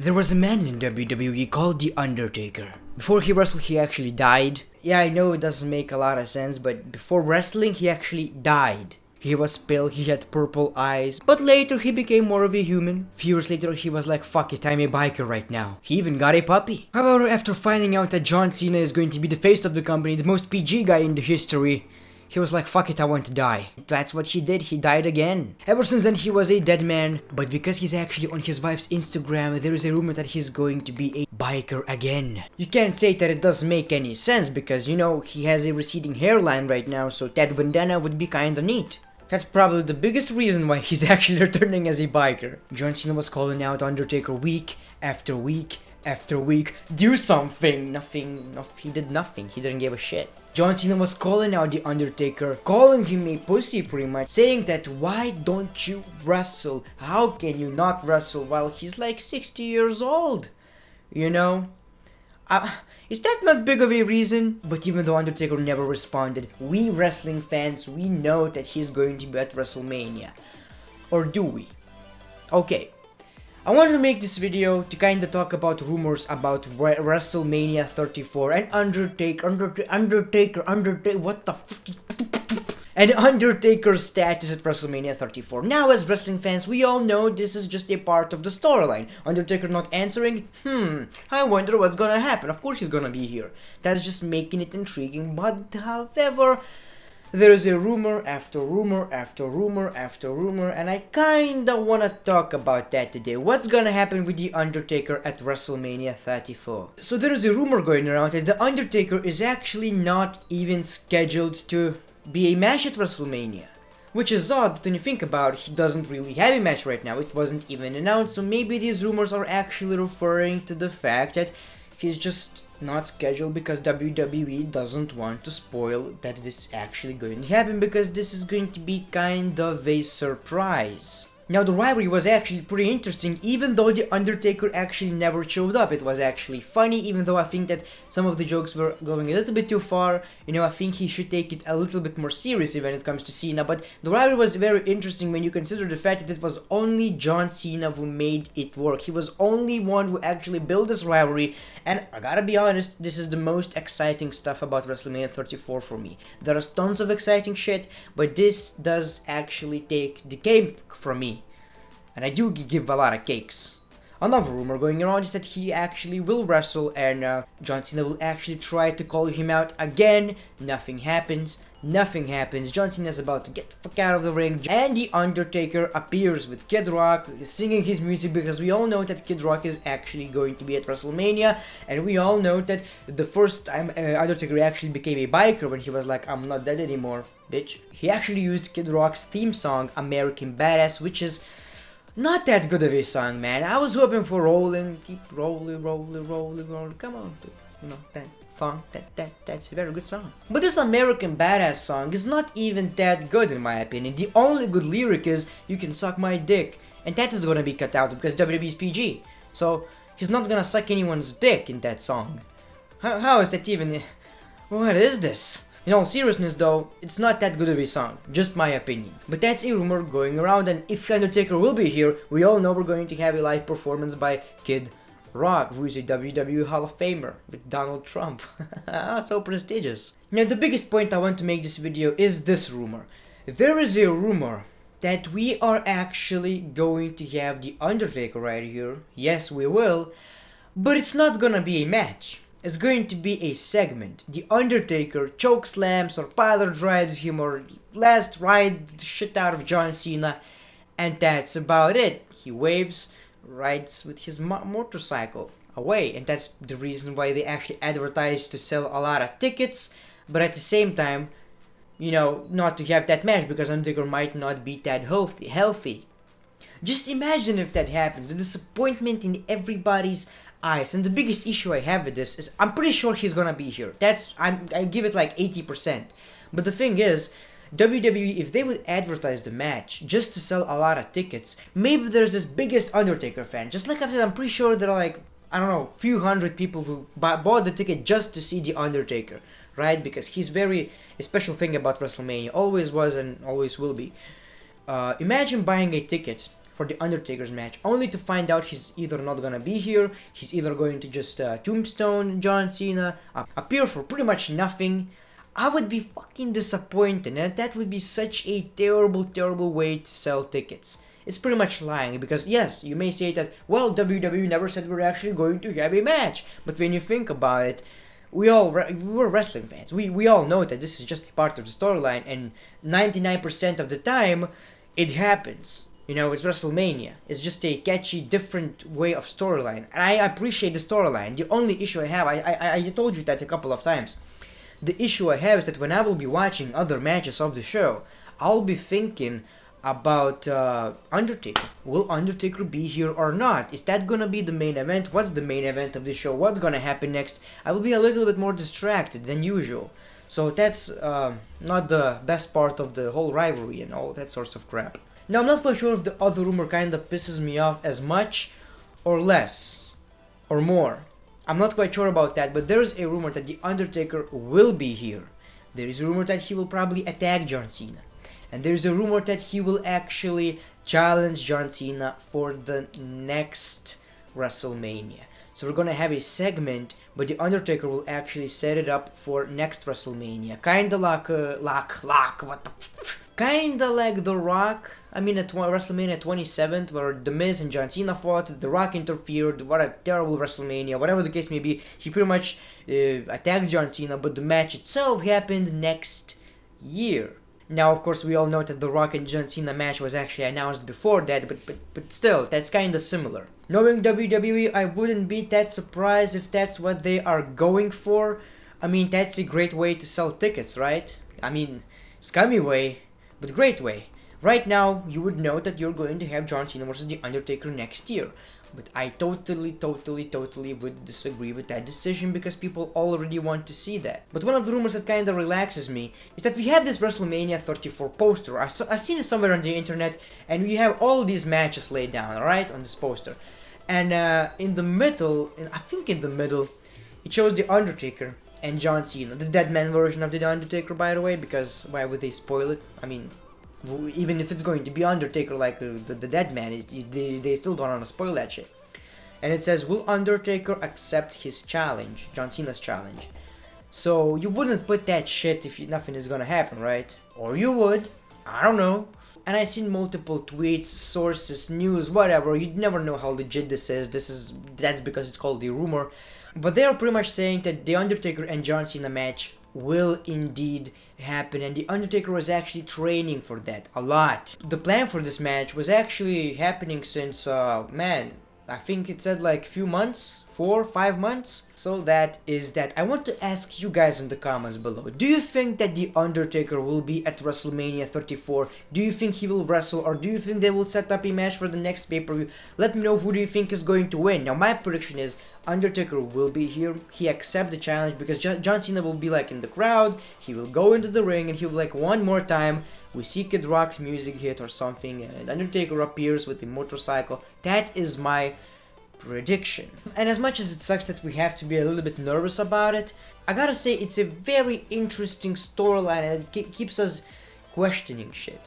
There was a man in WWE called The Undertaker. Before he wrestled, he actually died. Yeah, I know it doesn't make a lot of sense, but before wrestling, he actually died. He was pale, he had purple eyes, but later he became more of a human. Few years later, he was like, fuck it, I'm a biker right now. He even got a puppy. However, after finding out that John Cena is going to be the face of the company, the most PG guy in the history, he was like, fuck it, I want to die. That's what he did, he died again. Ever since then, he was a dead man, but because he's actually on his wife's Instagram, there is a rumor that he's going to be a biker again. You can't say that it doesn't make any sense, because, you know, he has a receding hairline right now, so that bandana would be kinda neat. That's probably the biggest reason why he's actually returning as a biker. John Cena was calling out Undertaker week after week after week. Do something! Nothing. He did nothing. He didn't give a shit. John Cena was calling out The Undertaker, calling him a pussy pretty much, saying that why don't you wrestle? How can you not wrestle while he's like 60 years old? You know? Is that not big of a reason? But even though Undertaker never responded, we wrestling fans, we know that he's going to be at WrestleMania. Or do we? Okay. I wanted to make this video to kinda talk about rumors about WrestleMania 34 and Undertaker, what the fuck? And Undertaker's status at WrestleMania 34. Now, as wrestling fans, we all know this is just a part of the storyline. Undertaker not answering? I wonder what's gonna happen. Of course he's gonna be here. That's just making it intriguing, but however, there is a rumor after rumor after rumor after rumor, and I kinda wanna talk about that today. What's gonna happen with The Undertaker at WrestleMania 34? So there is a rumor going around that The Undertaker is actually not even scheduled to be a match at WrestleMania. Which is odd, but when you think about it, he doesn't really have a match right now. It wasn't even announced, so maybe these rumors are actually referring to the fact that he's just not scheduled because WWE doesn't want to spoil that this is actually going to happen, because this is going to be kind of a surprise. Now, the rivalry was actually pretty interesting, even though The Undertaker actually never showed up. It was actually funny, even though I think that some of the jokes were going a little bit too far. You know, I think he should take it a little bit more seriously when it comes to Cena, but the rivalry was very interesting when you consider the fact that it was only John Cena who made it work. He was only one who actually built this rivalry, and I gotta be honest, this is the most exciting stuff about WrestleMania 34 for me. There is tons of exciting shit, but this does actually take the game from me. And I do give a lot of cakes. Another rumor going around is that he actually will wrestle, and John Cena will actually try to call him out again. Nothing happens. Nothing happens. John Cena is about to get the fuck out of the ring, and The Undertaker appears with Kid Rock singing his music, because we all know that Kid Rock is actually going to be at WrestleMania, and we all know that the first time Undertaker actually became a biker, when he was like, I'm not dead anymore, bitch. He actually used Kid Rock's theme song, American Badass, which is not that good of a song, man. I was hoping for rolling, keep rolling, come on, dude. You know, that funk, that's a very good song. But this American Badass song is not even that good in my opinion. The only good lyric is, you can suck my dick. And that is gonna be cut out because WWE is PG. So, he's not gonna suck anyone's dick in that song. How is that even... What is this? In all seriousness though, it's not that good of a song, just my opinion. But that's a rumor going around, and if Undertaker will be here, we all know we're going to have a live performance by Kid Rock, who is a WWE Hall of Famer, with Donald Trump. So prestigious. Now the biggest point I want to make this video is this rumor. There is a rumor that we are actually going to have The Undertaker right here. Yes, we will. But it's not gonna be a match. It's going to be a segment. The Undertaker choke slams or pile drives him or last rides the shit out of John Cena, and that's about it. He waves, rides with his motorcycle away, and that's the reason why they actually advertise to sell a lot of tickets, but at the same time, you know, not to have that match because Undertaker might not be that healthy. Just imagine if that happens. The disappointment in everybody's eyes. And the biggest issue I have with this is I'm pretty sure he's gonna be here. I give it like 80%. But the thing is, WWE, if they would advertise the match just to sell a lot of tickets, maybe there's this biggest Undertaker fan. Just like I said, I'm pretty sure there are like, I don't know, few hundred people who bought the ticket just to see The Undertaker, right? Because he's a special thing about WrestleMania. Always was and always will be. Imagine buying a ticket for the Undertaker's match, only to find out he's either not gonna be here, he's either going to just tombstone John Cena, appear for pretty much nothing. I would be fucking disappointed, and that would be such a terrible way to sell tickets. It's pretty much lying, because yes, you may say that, well, WWE never said we're actually going to have a match, but when you think about it, we're wrestling fans. We all know that this is just a part of the storyline, and 99% of the time, it happens. You know, it's WrestleMania. It's just a catchy, different way of storyline, and I appreciate the storyline. The only issue I have, I told you that a couple of times. The issue I have is that when I will be watching other matches of the show, I'll be thinking about Undertaker. Will Undertaker be here or not? Is that gonna be the main event? What's the main event of the show? What's gonna happen next? I will be a little bit more distracted than usual. So that's not the best part of the whole rivalry and all that sorts of crap. Now, I'm not quite sure if the other rumor kinda pisses me off as much or less or more. I'm not quite sure about that, but there's a rumor that The Undertaker will be here. There is a rumor that he will probably attack John Cena. And there's a rumor that he will actually challenge John Cena for the next WrestleMania. So we're gonna have a segment, but The Undertaker will actually set it up for next WrestleMania. Kinda like kinda like The Rock. I mean, at WrestleMania 27, where The Miz and John Cena fought, The Rock interfered, what a terrible WrestleMania, whatever the case may be, he pretty much attacked John Cena, but the match itself happened next year. Now, of course, we all know that The Rock and John Cena match was actually announced before that, but still, that's kinda similar. Knowing WWE, I wouldn't be that surprised if that's what they are going for. I mean, that's a great way to sell tickets, right? I mean, scummy way, but great way. Right now, you would know that you're going to have John Cena versus The Undertaker next year. But I totally would disagree with that decision, because people already want to see that. But one of the rumors that kinda relaxes me is that we have this WrestleMania 34 poster. I've seen it somewhere on the internet, and we have all these matches laid down, alright, on this poster. And in the middle, it shows The Undertaker and John Cena. The dead man version of The Undertaker, by the way, because why would they spoil it? I mean, even if it's going to be Undertaker like the dead man, they still don't want to spoil that shit. And it says, will Undertaker accept his challenge, John Cena's challenge? So you wouldn't put that shit if nothing is gonna happen, right? Or you would, I don't know. And I've seen multiple tweets, sources, news, whatever, you'd never know how legit this is. That's because it's called a rumor. But they are pretty much saying that The Undertaker and John Cena match will indeed happen, and The Undertaker was actually training for that a lot. The plan for this match was actually happening since, I think it said like few months, 4 or 5 months. So that is that. I want to ask you guys in the comments below, do you think that The Undertaker will be at WrestleMania 34? Do you think he will wrestle, or do you think they will set up a match for the next pay-per-view? Let me know who do you think is going to win. Now, my prediction is Undertaker will be here, he accepts the challenge, because John Cena will be like in the crowd, he will go into the ring, and he will like one more time, we see Kid Rock's music hit or something, and Undertaker appears with a motorcycle. That is my prediction. And as much as it sucks that we have to be a little bit nervous about it, I gotta say it's a very interesting storyline, and it keeps us questioning shit.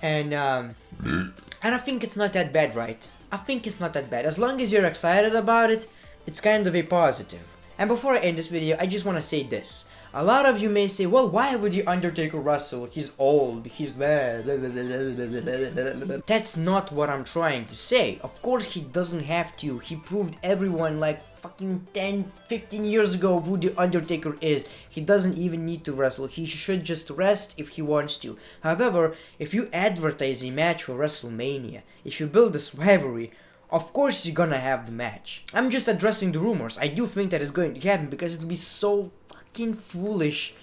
And I think it's not that bad, right? I think it's not that bad. As long as you're excited about it, it's kind of a positive. And before I end this video, I just want to say this. A lot of you may say, well, why would The Undertaker wrestle? He's old, he's blah, blah, blah, blah, blah, blah. That's not what I'm trying to say. Of course he doesn't have to. He proved everyone like fucking 10, 15 years ago who The Undertaker is. He doesn't even need to wrestle. He should just rest if he wants to. However, if you advertise a match for WrestleMania, if you build this rivalry, of course you're gonna have the match. I'm just addressing the rumors. I do think that it's going to happen, because it would be so fucking foolish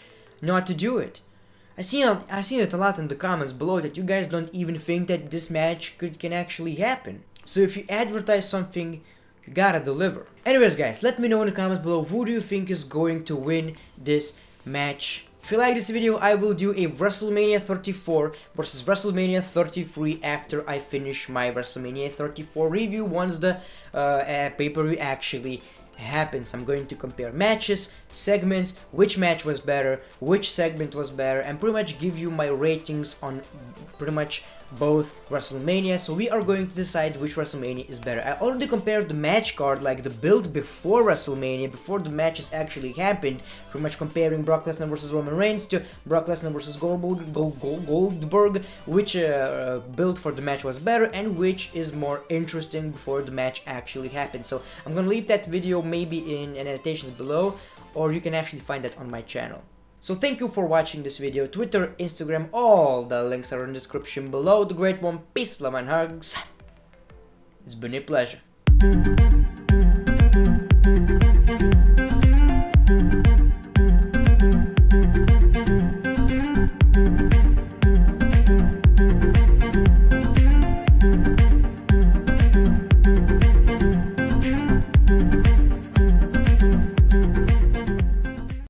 not to do it. I seen it a lot in the comments below that you guys don't even think that this match can actually happen. So if you advertise something, you gotta deliver. Anyways guys, let me know in the comments below, who do you think is going to win this match? If you like this video, I will do a WrestleMania 34 versus WrestleMania 33 after I finish my WrestleMania 34 review once the pay-per-view actually happens. I'm going to compare matches, segments, which match was better, which segment was better, and pretty much give you my ratings on pretty much both WrestleMania, so we are going to decide which WrestleMania is better. I already compared the match card, like the build before WrestleMania, before the matches actually happened, pretty much comparing Brock Lesnar versus Roman Reigns to Brock Lesnar versus Goldberg, which build for the match was better and which is more interesting before the match actually happened. So I'm gonna leave that video maybe in annotations below, or you can actually find that on my channel. So thank you for watching this video. Twitter, Instagram, all the links are in the description below. The great one, peace, love and hugs. It's been a pleasure.